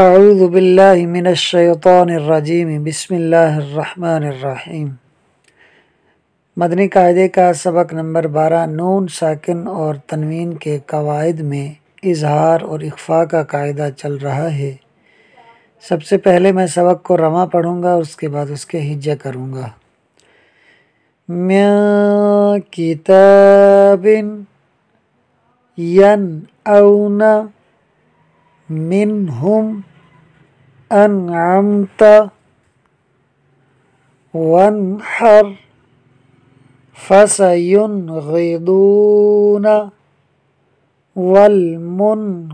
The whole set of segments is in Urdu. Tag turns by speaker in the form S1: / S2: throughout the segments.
S1: اعوذ باللہ من الشیطان الرجیم بسم اللہ الرحمن الرحیم۔ مدنی قاعدے کا سبق نمبر 12 نون ساکن اور تنوین کے قواعد میں اظہار اور اخفاء کا قاعدہ چل رہا ہے۔ سب سے پہلے میں سبق کو رواں پڑھوں گا اور اس کے بعد اس کے ہجے کروں گا۔ من کتاب ینأون منہم انعمت وانحر فسینغضون والمنخنقۃ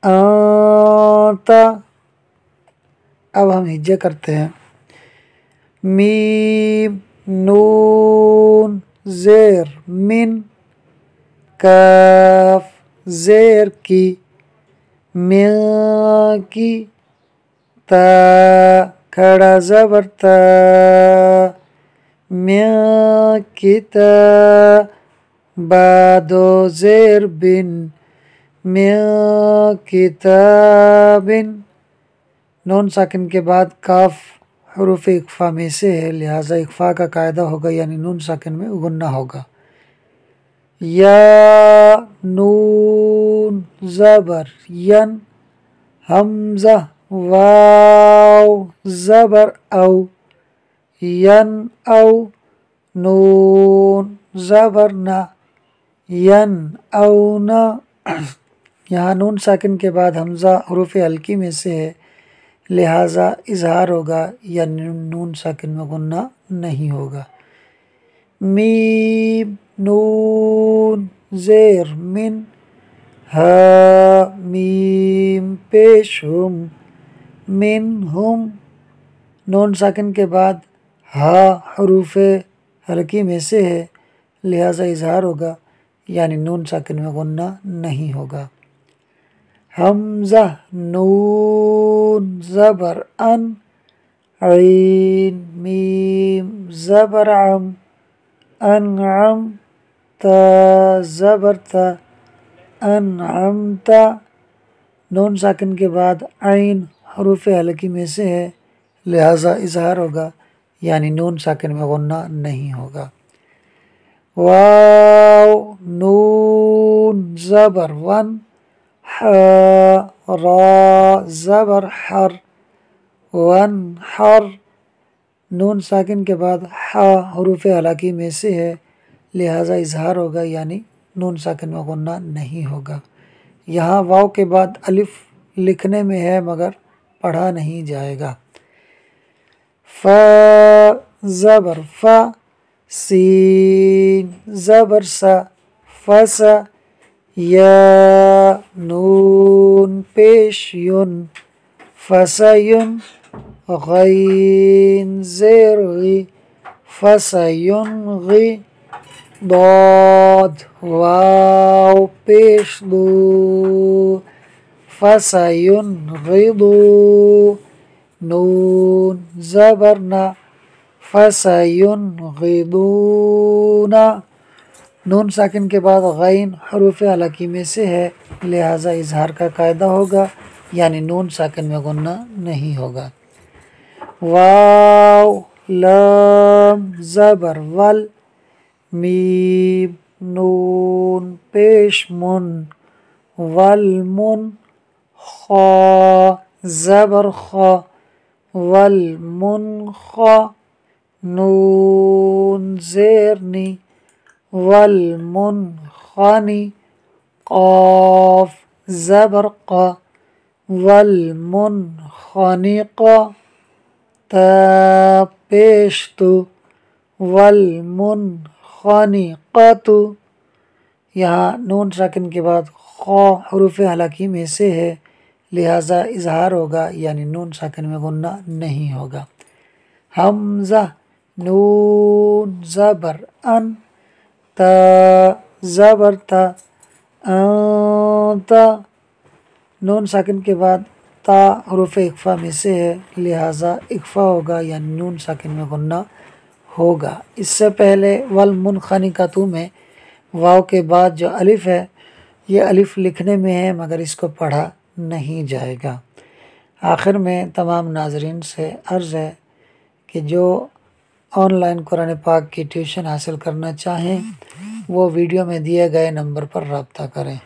S1: انت۔ اب ہم ہجے کرتے ہیں۔ میم نون زیر من، کاف زیر کی، من کی، تا کھڑا زبر تا، من کتاب، با دو زیر بن، من کتاب۔ نون ساکن کے بعد کاف حروف اخفاء میں سے ہے، لہٰذا اخفاء کا قاعدہ ہوگا، یعنی نون ساکن میں غنہ ہوگا۔ یا نون زبر ین، حمزہ واو زبر او، ین او، نون زبر نا، ین او نا۔ یہاں نون ساکن کے بعد حمزہ حروف حلقی میں سے ہے، لہٰذا اظہار ہوگا، یعنی نون ساکن میں غنہ نہیں ہوگا۔ میم نون زیر من، ہا میم پیش ہم، منہم، نون ساکن کے بعد ہا حروف حلقی میں سے ہے، لہٰذا اظہار ہوگا، یعنی نون ساکن میں غنہ نہیں ہوگا۔ حمزہ نون زبر ان، عین میم زبر عم، انعم، تا زبر تا، انعمت، نون ساکن کے بعد عین حروف حلقی میں سے ہے، لہٰذا اظہار ہوگا، یعنی نون ساکن میں غنہ نہیں ہوگا۔ واو نون زبر ون، حا را زبر حر، وانحر، نون ساکن کے بعد حا حروف حلقی میں سے ہے، لہٰذا اظہار ہوگا، یعنی نون ساکن میں غنہ نہیں ہوگا۔ یہاں واو کے بعد الف لکھنے میں ہے مگر پڑھا نہیں جائے گا۔ فا زبر فا، سین زبر سا، فسا، یا نون پیش یون، فسیون، غین زیر غی، فسینغی، ضاد واو پیش دو، فسینغضو، نون زبر نا، فسینغضون، نون ساکن کے بعد غین حروف حلقی میں سے ہے، لہٰذا اظہار کا قاعدہ ہوگا، یعنی نون ساکن میں غنہ نہیں ہوگا۔ واو لام زبر ول، میم نون پیش من، والمن، خا زبر خا، والمنخ، نون زیر نی، والمنخنی، قاف زبر قا، والمنخنق، تا پیش تو، والمنخنقۃ، یہاں نون ساکن کے بعد خا حروف حلقی میں سے ہے، لہٰذا اظہار ہوگا، یعنی نون ساکن میں غنہ نہیں ہوگا۔ حمزہ نون زبر ان، تا زبر تا، انت، نون ساکن کے بعد تا حروف اخفاء میں سے ہے، لہٰذا اخفاء ہوگا، یعنی نون ساکن میں غنہ ہوگا۔ اس سے پہلے والمنخنقۃ میں واو کے بعد جو الف ہے، یہ الف لکھنے میں ہے مگر اس کو پڑھا نہیں جائے گا۔ آخر میں تمام ناظرین سے عرض ہے کہ جو آن لائن قرآن پاک کی ٹیوشن حاصل کرنا چاہیں وہ ویڈیو میں دیے گئے نمبر پر رابطہ کریں۔